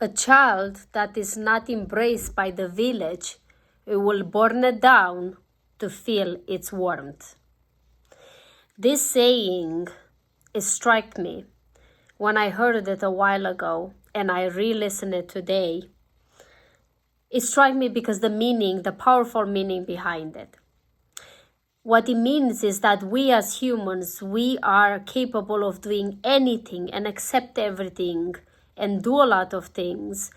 A child that is not embraced by the village, it will burn it down to feel its warmth. This saying, it struck me when I heard it a while ago and I re-listened it today. It struck me because the meaning, the powerful meaning behind it. What it means is that we as humans, we are capable of doing anything and accept everything and do a lot of things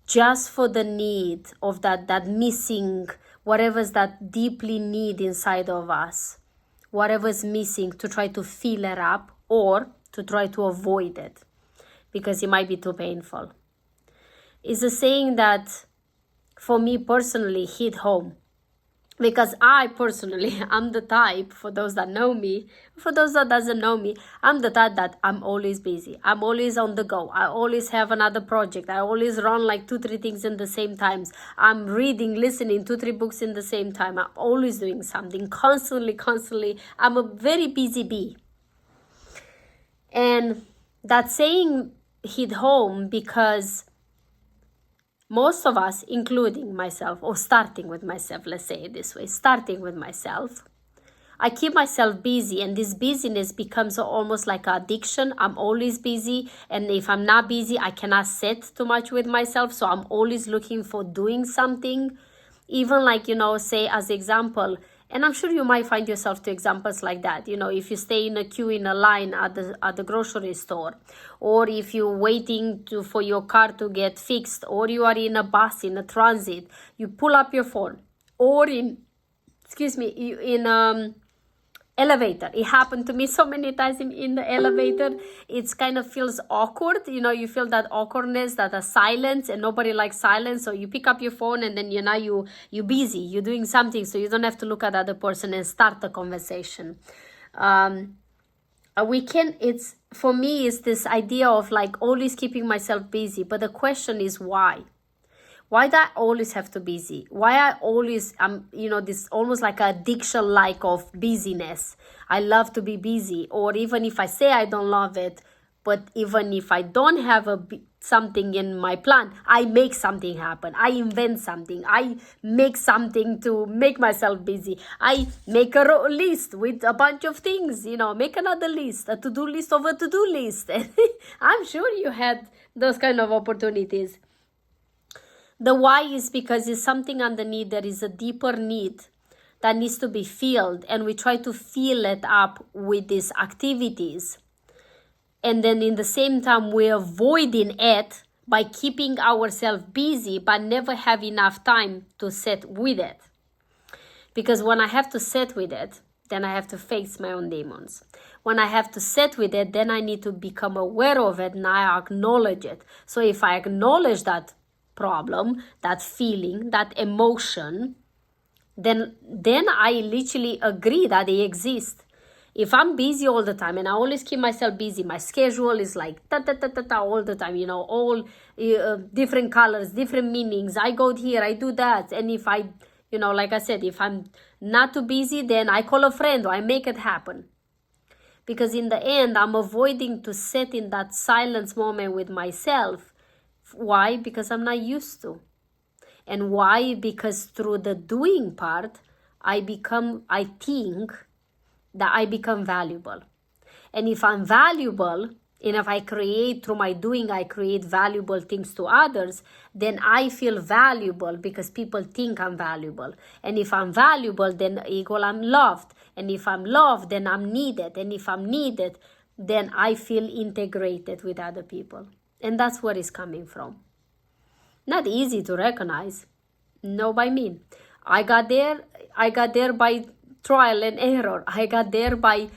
just for the need of that missing, whatever's that deeply need inside of us, whatever's missing, to try to fill it up or to try to avoid it because it might be too painful. It's a saying that for me personally hit home. Because I personally, I'm the type, for those that know me, for those that doesn't know me, I'm the type that I'm always busy. I'm always on the go. I always have another project. I always run like 2-3 things in the same times. I'm reading, listening 2-3 books in the same time. I'm always doing something, constantly. I'm a very busy bee. And that saying hit home because most of us, including myself, or starting with myself, let's say it this way, starting with myself, I keep myself busy, and this busyness becomes almost like an addiction. I'm always busy, and if I'm not busy, I cannot sit too much with myself, so I'm always looking for doing something. Even like, say as example, and I'm sure you might find yourself to examples like that. If you stay in a queue in a line at the grocery store, or if you're waiting for your car to get fixed, or you are in a bus, in a transit, you pull up your phone, or in elevator. It happened to me so many times in the elevator. It's kind of feels awkward. You feel that awkwardness, that a silence, and nobody likes silence. So you pick up your phone, and then you're busy. You're doing something, so you don't have to look at the other person and start the conversation. It's for me, it's this idea of like always keeping myself busy. But the question is why? Why do I always have to busy? Why I always, this almost like an addiction like of busyness. I love to be busy. Or even if I say I don't love it, but even if I don't have something in my plan, I make something happen. I invent something. I make something to make myself busy. I make a list with a bunch of things, make another list, a to-do list of a to-do list. I'm sure you had those kind of opportunities. The why is because it's something underneath. There is a deeper need that needs to be filled, and we try to fill it up with these activities. And then in the same time, we're avoiding it by keeping ourselves busy, but never have enough time to sit with it. Because when I have to sit with it, then I have to face my own demons. When I have to sit with it, then I need to become aware of it, and I acknowledge it. So if I acknowledge that problem, that feeling, that emotion, then I literally agree that they exist. If I'm busy all the time and I always keep myself busy, my schedule is like all the time, all different colors, different meanings. I go here, I do that. And if I, like I said, if I'm not too busy, then I call a friend or I make it happen. Because in the end, I'm avoiding to sit in that silence moment with myself. Why? Because I'm not used to. And why? Because through the doing part, I think that I become valuable. And if I'm valuable, and if I create through my doing, I create valuable things to others, then I feel valuable because people think I'm valuable. And if I'm valuable, then equal I'm loved. And if I'm loved, then I'm needed. And if I'm needed, then I feel integrated with other people. And that's where it's coming from. Not easy to recognize. No, by me. I got there by trial and error. I got there by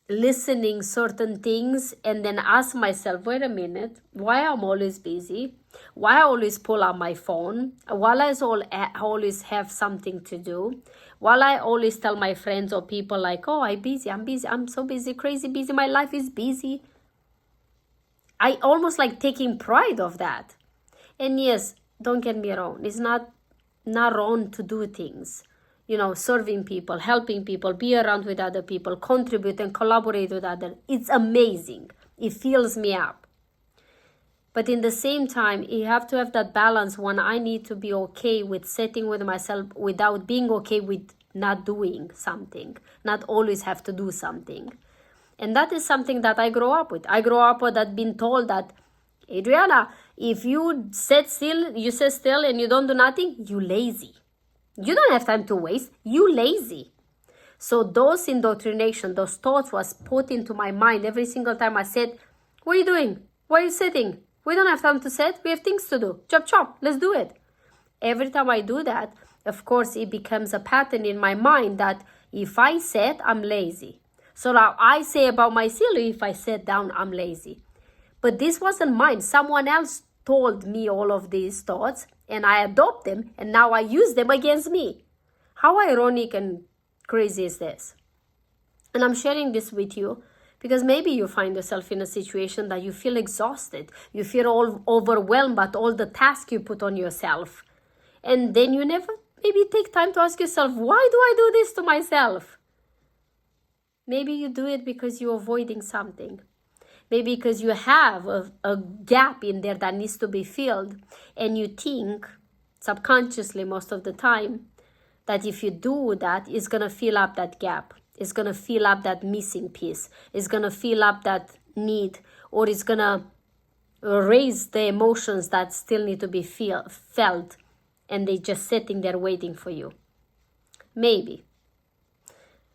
listening certain things and then ask myself, wait a minute, why I'm always busy? Why I always pull out my phone? While I always have something to do? While I always tell my friends or people like, oh, I'm busy, I'm so busy, crazy busy, my life is busy. I almost like taking pride of that. And yes, don't get me wrong. It's not wrong to do things. Serving people, helping people, be around with other people, contribute and collaborate with others. It's amazing. It fills me up. But in the same time, you have to have that balance when I need to be okay with sitting with myself without being okay with not doing something, not always have to do something. And that is something that I grow up with. I grow up with that, being told that, Adriana, if you sit still and you don't do nothing, you lazy. You don't have time to waste, you lazy. So those indoctrination, those thoughts was put into my mind every single time I said, what are you doing? Why are you sitting? We don't have time to sit, we have things to do. Chop, chop, let's do it. Every time I do that, of course, it becomes a pattern in my mind that if I sit, I'm lazy. So now I say about myself, if I sit down, I'm lazy. But this wasn't mine. Someone else told me all of these thoughts and I adopt them and now I use them against me. How ironic and crazy is this? And I'm sharing this with you because maybe you find yourself in a situation that you feel exhausted. You feel all overwhelmed by all the tasks you put on yourself. And then you never maybe take time to ask yourself, why do I do this to myself? Maybe you do it because you're avoiding something. Maybe because you have a gap in there that needs to be filled. And you think, subconsciously most of the time, that if you do that, it's going to fill up that gap. It's going to fill up that missing piece. It's going to fill up that need. Or it's going to raise the emotions that still need to be felt. And they're just sitting there waiting for you. Maybe.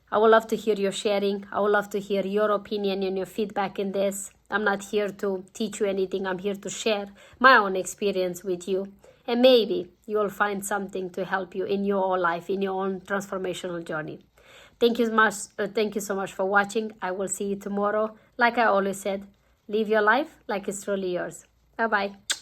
I would love to hear your sharing. I would love to hear your opinion and your feedback in this. I'm not here to teach you anything. I'm here to share my own experience with you. And maybe you'll find something to help you in your own life, in your own transformational journey. Thank you so much for watching. I will see you tomorrow. Like I always said, live your life like it's truly yours. Bye-bye.